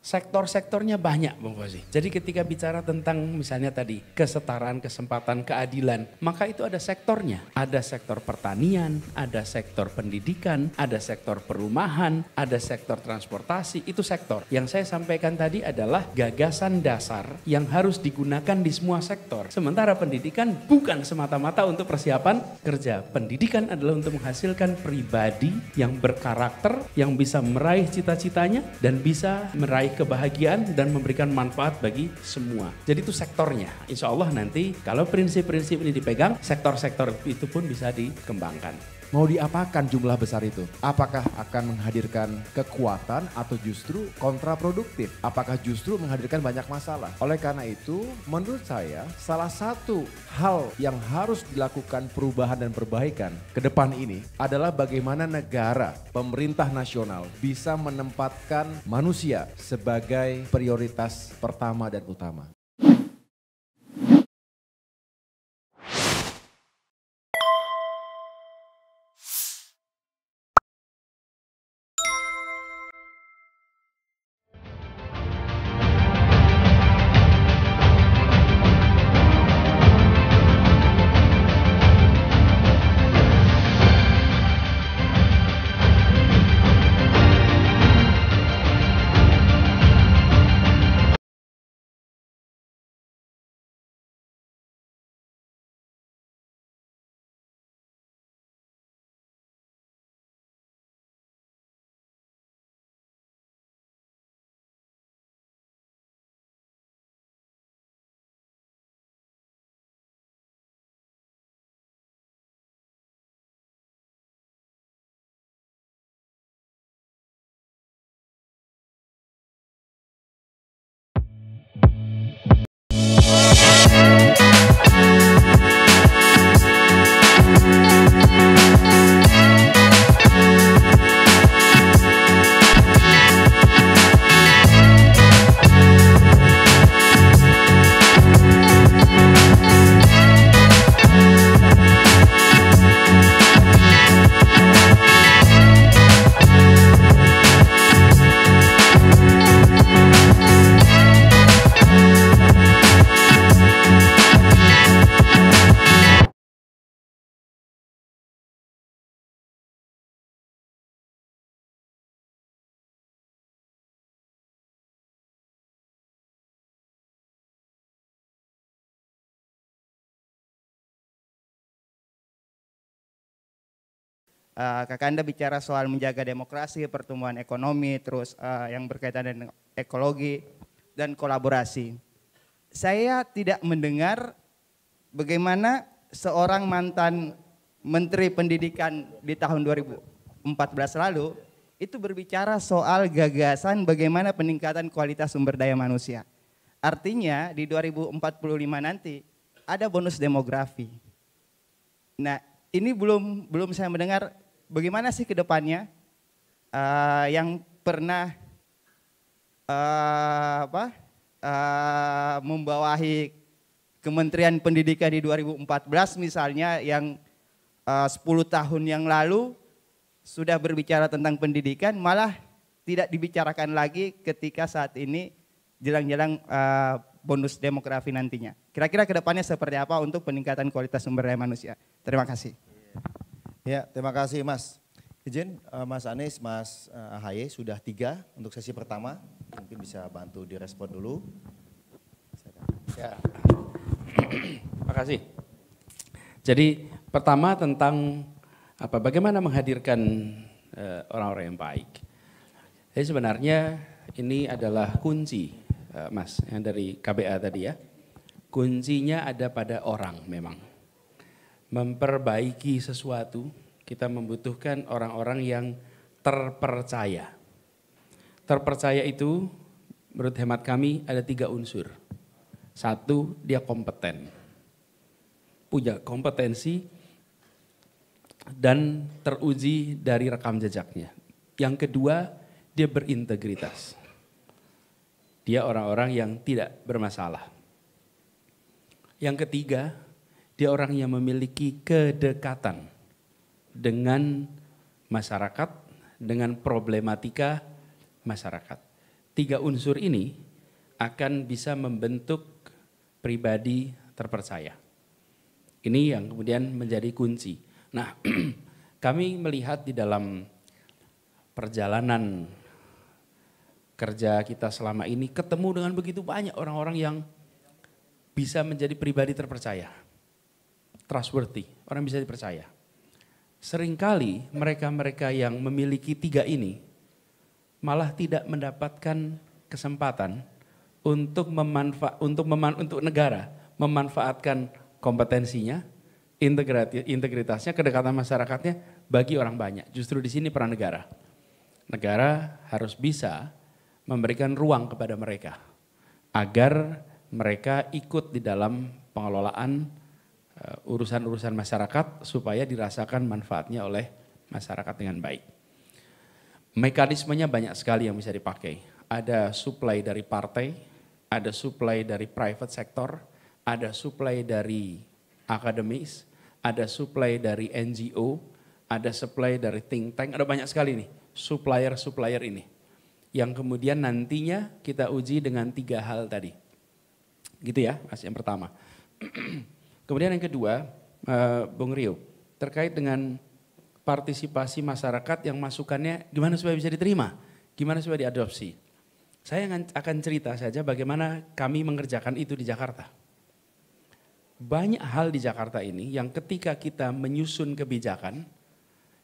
Sektor-sektornya banyak Bung Fauzi. Jadi ketika bicara tentang misalnya tadi kesetaraan, kesempatan, keadilan, maka itu ada sektornya. Ada sektor pertanian, ada sektor pendidikan, ada sektor perumahan, ada sektor transportasi, itu sektor. Yang saya sampaikan tadi adalah gagasan dasar yang harus digunakan di semua sektor. Sementara pendidikan bukan semata-mata untuk persiapan kerja. Pendidikan adalah untuk menghasilkan pribadi yang berkarakter, yang bisa meraih cita-citanya dan bisa meraih kebahagiaan dan memberikan manfaat bagi semua. Jadi itu sektornya. Insya Allah nanti kalau prinsip-prinsip ini dipegang, sektor-sektor itu pun bisa dikembangkan. Mau diapakan jumlah besar itu? Apakah akan menghadirkan kekuatan atau justru kontraproduktif? Apakah justru menghadirkan banyak masalah? Oleh karena itu, menurut saya salah satu hal yang harus dilakukan perubahan dan perbaikan ke depan ini adalah bagaimana negara, pemerintah nasional bisa menempatkan manusia sebagai prioritas pertama dan utama. Kakanda bicara soal menjaga demokrasi, pertumbuhan ekonomi, terus yang berkaitan dengan ekologi dan kolaborasi. Saya tidak mendengar bagaimana seorang mantan Menteri Pendidikan di tahun 2014 lalu itu berbicara soal gagasan bagaimana peningkatan kualitas sumber daya manusia. Artinya di 2045 nanti ada bonus demografi. Nah, ini belum saya mendengar bagaimana sih ke depannya yang pernah membawahi Kementerian Pendidikan di 2014 misalnya yang 10 tahun yang lalu sudah berbicara tentang pendidikan malah tidak dibicarakan lagi ketika saat ini jelang-jelang bonus demografi nantinya. Kira-kira ke depannya seperti apa untuk peningkatan kualitas sumber daya manusia? Terima kasih. Ya, terima kasih Mas. Izin Mas Anies, Mas AHY sudah 3 untuk sesi pertama. Mungkin bisa bantu direspon dulu. Ya. Terima kasih. Jadi pertama tentang bagaimana menghadirkan orang-orang yang baik. Jadi sebenarnya ini adalah kunci Mas yang dari KBA tadi ya. Kuncinya ada pada orang memang. Memperbaiki sesuatu, kita membutuhkan orang-orang yang terpercaya. Terpercaya itu menurut hemat kami ada 3 unsur. 1, dia kompeten. Punya kompetensi dan teruji dari rekam jejaknya. Yang kedua, dia berintegritas. Dia orang-orang yang tidak bermasalah. Yang ketiga, dia orang yang memiliki kedekatan dengan masyarakat, dengan problematika masyarakat. tiga unsur ini akan bisa membentuk pribadi terpercaya. Ini yang kemudian menjadi kunci. Nah, kami melihat di dalam perjalanan kerja kita selama ini ketemu dengan begitu banyak orang-orang yang bisa menjadi pribadi terpercaya. Trustworthy, orang bisa dipercaya. Seringkali mereka-mereka yang memiliki tiga ini malah tidak mendapatkan kesempatan untuk untuk negara memanfaatkan kompetensinya, integritasnya, kedekatan masyarakatnya bagi orang banyak. Justru di sini peran negara. Negara harus bisa memberikan ruang kepada mereka agar mereka ikut di dalam pengelolaan urusan-urusan masyarakat supaya dirasakan manfaatnya oleh masyarakat dengan baik. Mekanismenya banyak sekali yang bisa dipakai. Ada supply dari partai, ada supply dari private sector, ada supply dari akademis, ada supply dari NGO, ada supply dari think tank, ada banyak sekali nih supplier-supplier ini. Yang kemudian nantinya kita uji dengan tiga hal tadi. Gitu ya, Mas, yang pertama. Kemudian yang kedua, Bung Rio, terkait dengan partisipasi masyarakat yang masukannya gimana supaya bisa diterima, gimana supaya diadopsi. Saya akan cerita saja bagaimana kami mengerjakan itu di Jakarta. Banyak hal di Jakarta ini yang ketika kita menyusun kebijakan,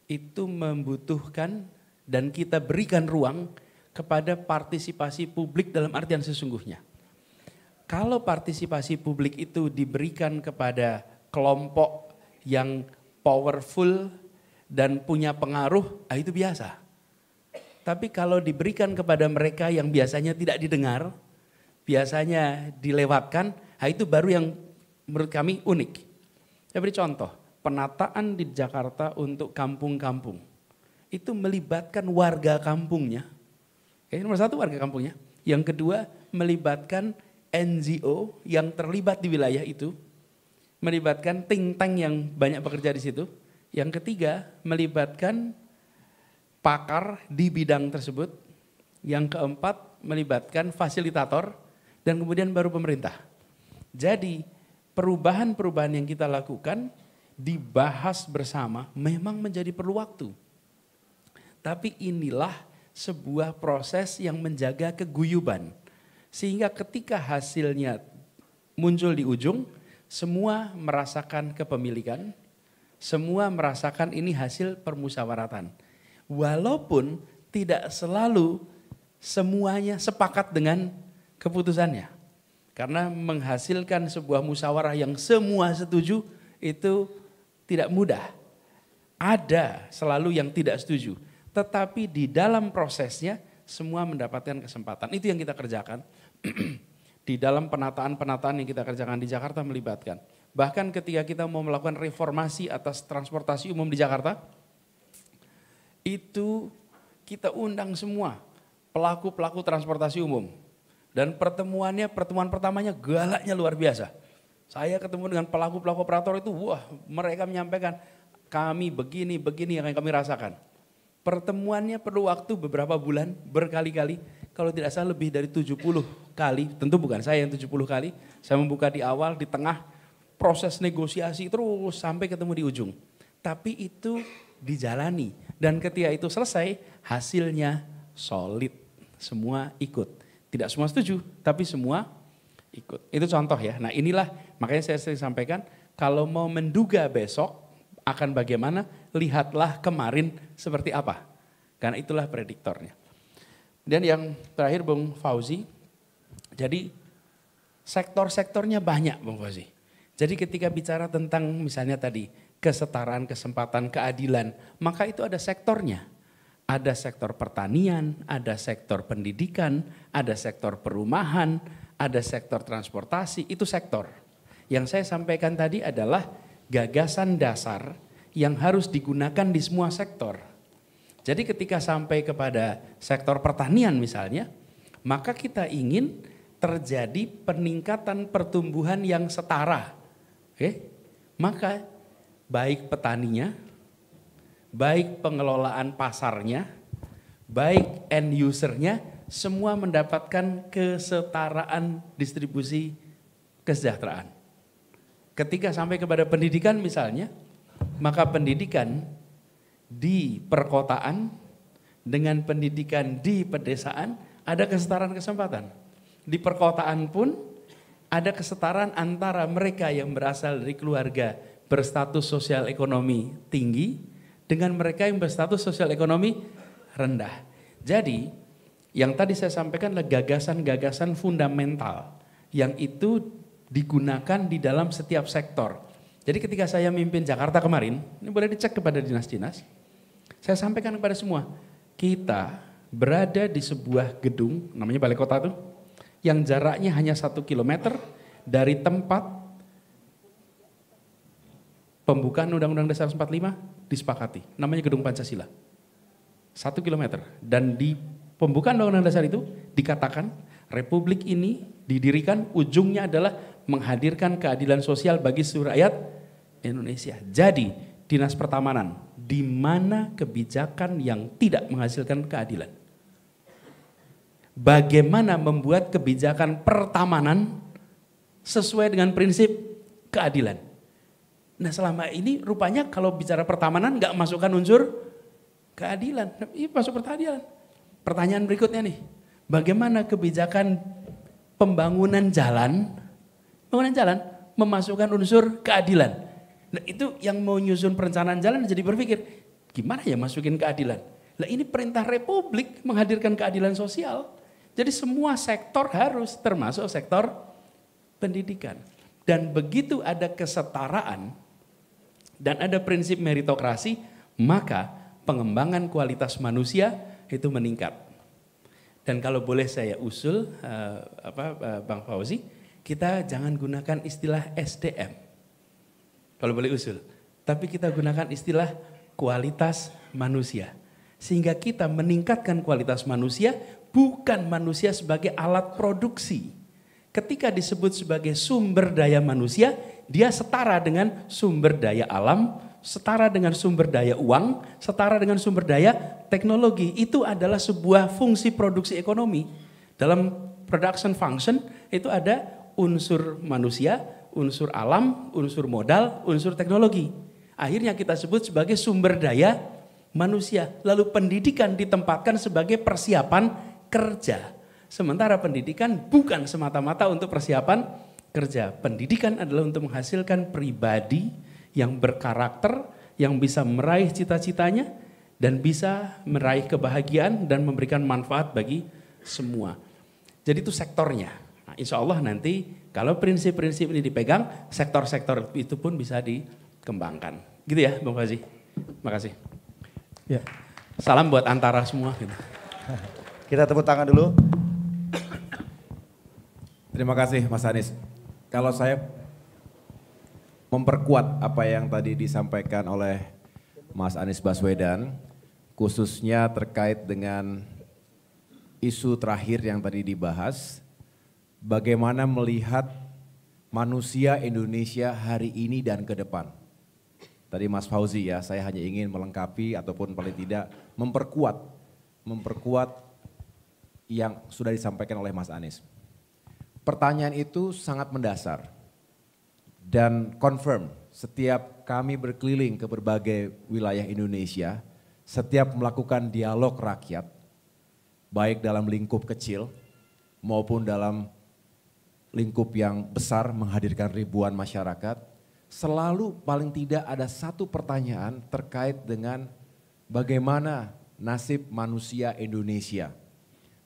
itu membutuhkan dan kita berikan ruang kepada partisipasi publik dalam artian sesungguhnya. Kalau partisipasi publik itu diberikan kepada kelompok yang powerful dan punya pengaruh, itu biasa. Tapi kalau diberikan kepada mereka yang biasanya tidak didengar, biasanya dilewatkan, itu baru yang menurut kami unik. Saya beri contoh, penataan di Jakarta untuk kampung-kampung. Itu melibatkan warga kampungnya. Nomor satu warga kampungnya. Yang kedua melibatkan NGO yang terlibat di wilayah itu, melibatkan think tank yang banyak bekerja di situ. Yang ketiga, melibatkan pakar di bidang tersebut. Yang keempat, melibatkan fasilitator dan kemudian baru pemerintah. Jadi, perubahan-perubahan yang kita lakukan dibahas bersama memang menjadi perlu waktu. Tapi inilah sebuah proses yang menjaga keguyuban. Sehingga ketika hasilnya muncul di ujung, semua merasakan kepemilikan, semua merasakan ini hasil permusyawaratan. Walaupun tidak selalu semuanya sepakat dengan keputusannya. Karena menghasilkan sebuah musyawarah yang semua setuju itu tidak mudah. Ada selalu yang tidak setuju. Tetapi di dalam prosesnya semua mendapatkan kesempatan. Itu yang kita kerjakan. Di dalam penataan-penataan yang kita kerjakan di Jakarta melibatkan. Bahkan ketika kita mau melakukan reformasi atas transportasi umum di Jakarta, itu kita undang semua pelaku-pelaku transportasi umum. Dan pertemuan pertamanya galaknya luar biasa. Saya ketemu dengan pelaku-pelaku operator itu, wah mereka menyampaikan kami begini yang kami rasakan. Pertemuannya perlu waktu beberapa bulan, berkali-kali. Kalau tidak salah lebih dari 70 kali, tentu bukan saya yang 70 kali. Saya membuka di awal, di tengah, proses negosiasi terus sampai ketemu di ujung. Tapi itu dijalani. Dan ketika itu selesai, hasilnya solid. Semua ikut. Tidak semua setuju, tapi semua ikut. Itu contoh ya. Nah inilah, makanya saya sering sampaikan, kalau mau menduga besok akan bagaimana, lihatlah kemarin seperti apa. Karena itulah prediktornya. Dan yang terakhir Bung Fauzi, jadi sektor-sektornya banyak Bung Fauzi. Jadi ketika bicara tentang misalnya tadi kesetaraan, kesempatan, keadilan, maka itu ada sektornya. Ada sektor pertanian, ada sektor pendidikan, ada sektor perumahan, ada sektor transportasi, itu sektor. Yang saya sampaikan tadi adalah gagasan dasar yang harus digunakan di semua sektor. Jadi ketika sampai kepada sektor pertanian misalnya, maka kita ingin terjadi peningkatan pertumbuhan yang setara. Oke? Maka baik petaninya, baik pengelolaan pasarnya, baik end usernya semua mendapatkan kesetaraan distribusi kesejahteraan. Ketika sampai kepada pendidikan misalnya, maka pendidikan di perkotaan dengan pendidikan di pedesaan ada kesetaraan kesempatan. Di perkotaan pun ada kesetaraan antara mereka yang berasal dari keluarga berstatus sosial ekonomi tinggi dengan mereka yang berstatus sosial ekonomi rendah. Jadi yang tadi saya sampaikan adalah gagasan-gagasan fundamental yang itu digunakan di dalam setiap sektor. Jadi ketika saya mimpin Jakarta kemarin, ini boleh dicek kepada dinas-dinas, saya sampaikan kepada semua, kita berada di sebuah gedung, namanya Balai Kota tuh, yang jaraknya hanya 1 kilometer dari tempat pembukaan Undang-Undang Dasar 45 disepakati, namanya Gedung Pancasila. 1 kilometer. Dan di pembukaan Undang-Undang Dasar itu dikatakan Republik ini didirikan ujungnya adalah menghadirkan keadilan sosial bagi seluruh rakyat Indonesia. Jadi Dinas Pertamanan, di mana kebijakan yang tidak menghasilkan keadilan? Bagaimana membuat kebijakan pertamanan sesuai dengan prinsip keadilan? Nah selama ini rupanya kalau bicara pertamanan nggak masukkan unsur keadilan, ini masuk keadilan. Pertanyaan berikutnya nih, bagaimana kebijakan pembangunan jalan memasukkan unsur keadilan? Nah itu yang mau nyusun perencanaan jalan jadi berpikir, gimana ya masukin keadilan? Nah ini perintah Republik menghadirkan keadilan sosial. Jadi semua sektor harus, termasuk sektor pendidikan. Dan begitu ada kesetaraan dan ada prinsip meritokrasi, maka pengembangan kualitas manusia itu meningkat. Dan kalau boleh saya usul, Bang Fauzi, kita jangan gunakan istilah SDM. Kalau boleh usul, tapi kita gunakan istilah kualitas manusia. Sehingga kita meningkatkan kualitas manusia, bukan manusia sebagai alat produksi. Ketika disebut sebagai sumber daya manusia, dia setara dengan sumber daya alam, setara dengan sumber daya uang, setara dengan sumber daya teknologi. Itu adalah sebuah fungsi produksi ekonomi. Dalam production function itu ada unsur manusia, unsur alam, unsur modal, unsur teknologi. Akhirnya kita sebut sebagai sumber daya manusia. Lalu pendidikan ditempatkan sebagai persiapan kerja. Sementara pendidikan bukan semata-mata untuk persiapan kerja. Pendidikan adalah untuk menghasilkan pribadi yang berkarakter, yang bisa meraih cita-citanya, dan bisa meraih kebahagiaan dan memberikan manfaat bagi semua. Jadi itu sektornya. Nah, insya Allah nanti kalau prinsip-prinsip ini dipegang, sektor-sektor itu pun bisa dikembangkan. Gitu ya Bang Fauzi. Makasih. Ya. Salam buat antara semua. Gitu. Kita tepuk tangan dulu. Terima kasih Mas Anies. Kalau saya memperkuat apa yang tadi disampaikan oleh Mas Anies Baswedan, khususnya terkait dengan isu terakhir yang tadi dibahas, bagaimana melihat manusia Indonesia hari ini dan ke depan. Tadi Mas Fauzi ya, saya hanya ingin melengkapi ataupun paling tidak memperkuat yang sudah disampaikan oleh Mas Anies. Pertanyaan itu sangat mendasar dan confirm setiap kami berkeliling ke berbagai wilayah Indonesia, setiap melakukan dialog rakyat, baik dalam lingkup kecil maupun dalam lingkup yang besar menghadirkan ribuan masyarakat, selalu paling tidak ada satu pertanyaan terkait dengan bagaimana nasib manusia Indonesia.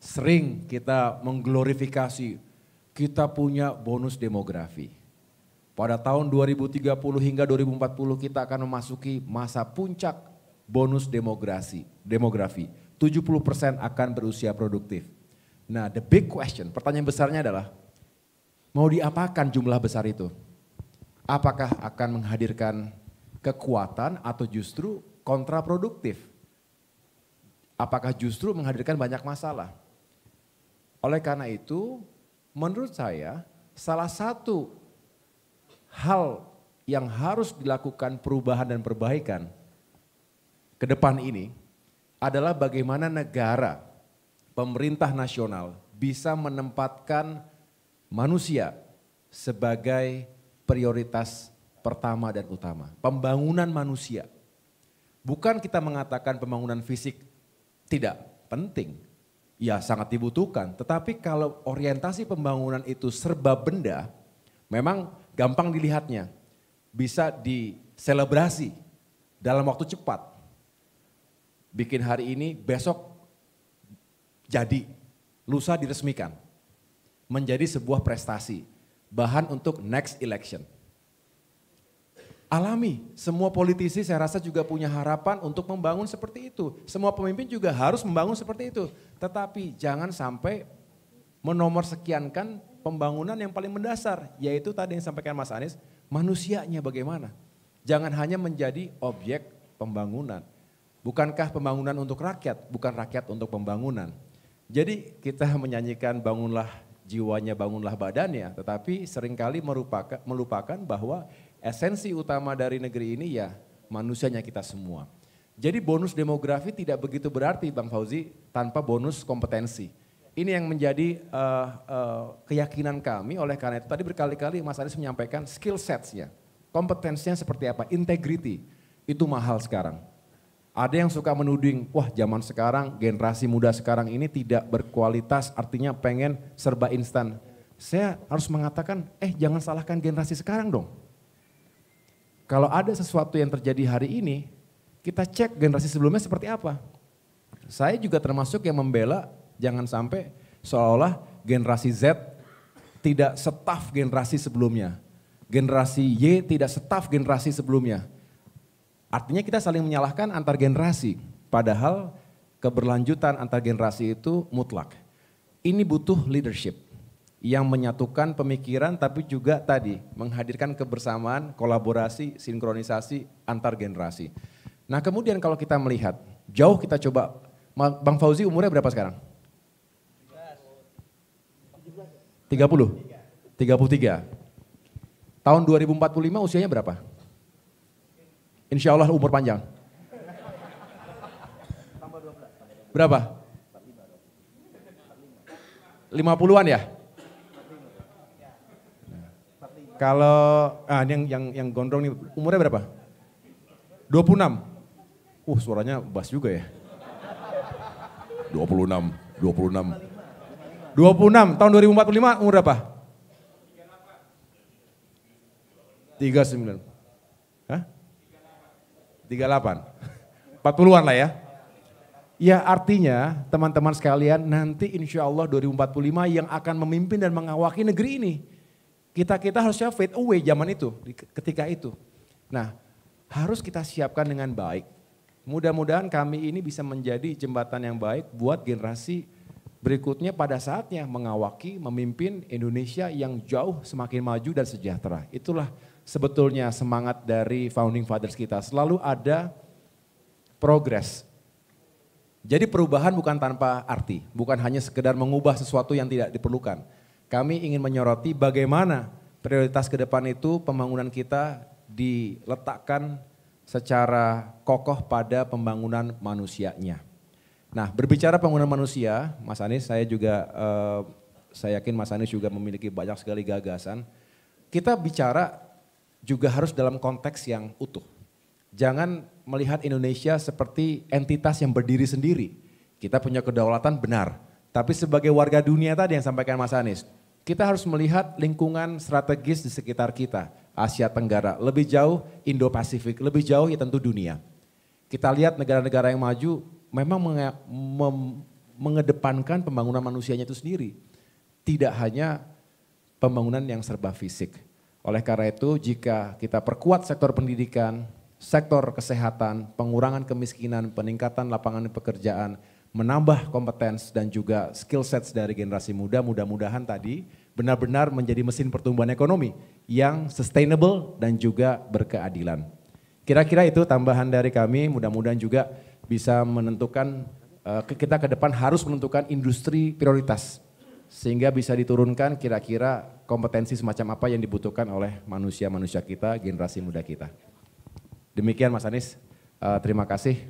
Sering kita mengglorifikasi, kita punya bonus demografi. Pada tahun 2030 hingga 2040 kita akan memasuki masa puncak bonus demografi. 70% akan berusia produktif. Nah, the big question, pertanyaan besarnya adalah, mau diapakan jumlah besar itu? Apakah akan menghadirkan kekuatan atau justru kontraproduktif? Apakah justru menghadirkan banyak masalah? Oleh karena itu, menurut saya salah satu hal yang harus dilakukan perubahan dan perbaikan ke depan ini adalah bagaimana negara pemerintah nasional bisa menempatkan manusia sebagai prioritas pertama dan utama. Pembangunan manusia. Bukan kita mengatakan pembangunan fisik tidak penting. Ya sangat dibutuhkan. Tetapi kalau orientasi pembangunan itu serba benda, memang gampang dilihatnya. Bisa diselebrasi dalam waktu cepat. Bikin hari ini, besok jadi, lusa diresmikan. Menjadi sebuah prestasi, bahan untuk next election. Alami, semua politisi saya rasa juga punya harapan untuk membangun seperti itu. Semua pemimpin juga harus membangun seperti itu. Tetapi jangan sampai menomorsekiankan pembangunan yang paling mendasar. Yaitu tadi yang disampaikan Mas Anies, manusianya bagaimana. Jangan hanya menjadi objek pembangunan. Bukankah pembangunan untuk rakyat, bukan rakyat untuk pembangunan. Jadi kita menyanyikan bangunlah jiwanya, bangunlah badannya. Tetapi seringkali melupakan bahwa esensi utama dari negeri ini ya manusianya kita semua. Jadi bonus demografi tidak begitu berarti Bang Fauzi tanpa bonus kompetensi. Ini yang menjadi keyakinan kami, oleh karena itu tadi berkali-kali Mas Anies menyampaikan skill sets-nya. Kompetensinya seperti apa, integrity itu mahal sekarang. Ada yang suka menuding, wah zaman sekarang generasi muda sekarang ini tidak berkualitas artinya pengen serba instan. Saya harus mengatakan jangan salahkan generasi sekarang dong. Kalau ada sesuatu yang terjadi hari ini, kita cek generasi sebelumnya seperti apa. Saya juga termasuk yang membela jangan sampai seolah-olah generasi Z tidak setaf generasi sebelumnya. Generasi Y tidak setaf generasi sebelumnya. Artinya kita saling menyalahkan antar generasi. Padahal keberlanjutan antar generasi itu mutlak. Ini butuh leadership yang menyatukan pemikiran tapi juga tadi menghadirkan kebersamaan, kolaborasi, sinkronisasi antar generasi. Nah kemudian kalau kita melihat, jauh kita coba, Bang Fauzi umurnya berapa sekarang? 30? 33. Tahun 2045 usianya berapa? Insya Allah umur panjang. Berapa? 50-an ya? Kalau yang gondrong nih umurnya berapa? 26. Suaranya bass juga ya. 26. 26 tahun 2045 umur berapa? 39. Hah? 38. 40-an lah ya. Ya artinya teman-teman sekalian nanti insya Allah 2045 yang akan memimpin dan mengawaki negeri ini. Kita harusnya fade away zaman itu, ketika itu. Nah, harus kita siapkan dengan baik. Mudah-mudahan kami ini bisa menjadi jembatan yang baik buat generasi berikutnya pada saatnya mengawaki, memimpin Indonesia yang jauh semakin maju dan sejahtera. Itulah sebetulnya semangat dari founding fathers kita. Selalu ada progres. Jadi perubahan bukan tanpa arti, bukan hanya sekedar mengubah sesuatu yang tidak diperlukan. Kami ingin menyoroti bagaimana prioritas ke depan itu pembangunan kita diletakkan secara kokoh pada pembangunan manusianya. Nah berbicara pembangunan manusia, Mas Anies saya yakin Mas Anies juga memiliki banyak sekali gagasan. Kita bicara juga harus dalam konteks yang utuh. Jangan melihat Indonesia seperti entitas yang berdiri sendiri. Kita punya kedaulatan benar. Tapi sebagai warga dunia tadi yang sampaikan Mas Anies, kita harus melihat lingkungan strategis di sekitar kita. Asia Tenggara, lebih jauh Indo-Pasifik, lebih jauh ya tentu dunia. Kita lihat negara-negara yang maju memang mengedepankan pembangunan manusianya itu sendiri. Tidak hanya pembangunan yang serba fisik. Oleh karena itu jika kita perkuat sektor pendidikan, sektor kesehatan, pengurangan kemiskinan, peningkatan lapangan pekerjaan, menambah kompetens dan juga skill sets dari generasi muda, mudah-mudahan tadi benar-benar menjadi mesin pertumbuhan ekonomi yang sustainable dan juga berkeadilan. Kira-kira itu tambahan dari kami, mudah-mudahan juga bisa menentukan, kita ke depan harus menentukan industri prioritas. Sehingga bisa diturunkan kira-kira kompetensi semacam apa yang dibutuhkan oleh manusia-manusia kita, generasi muda kita. Demikian Mas Anies, terima kasih.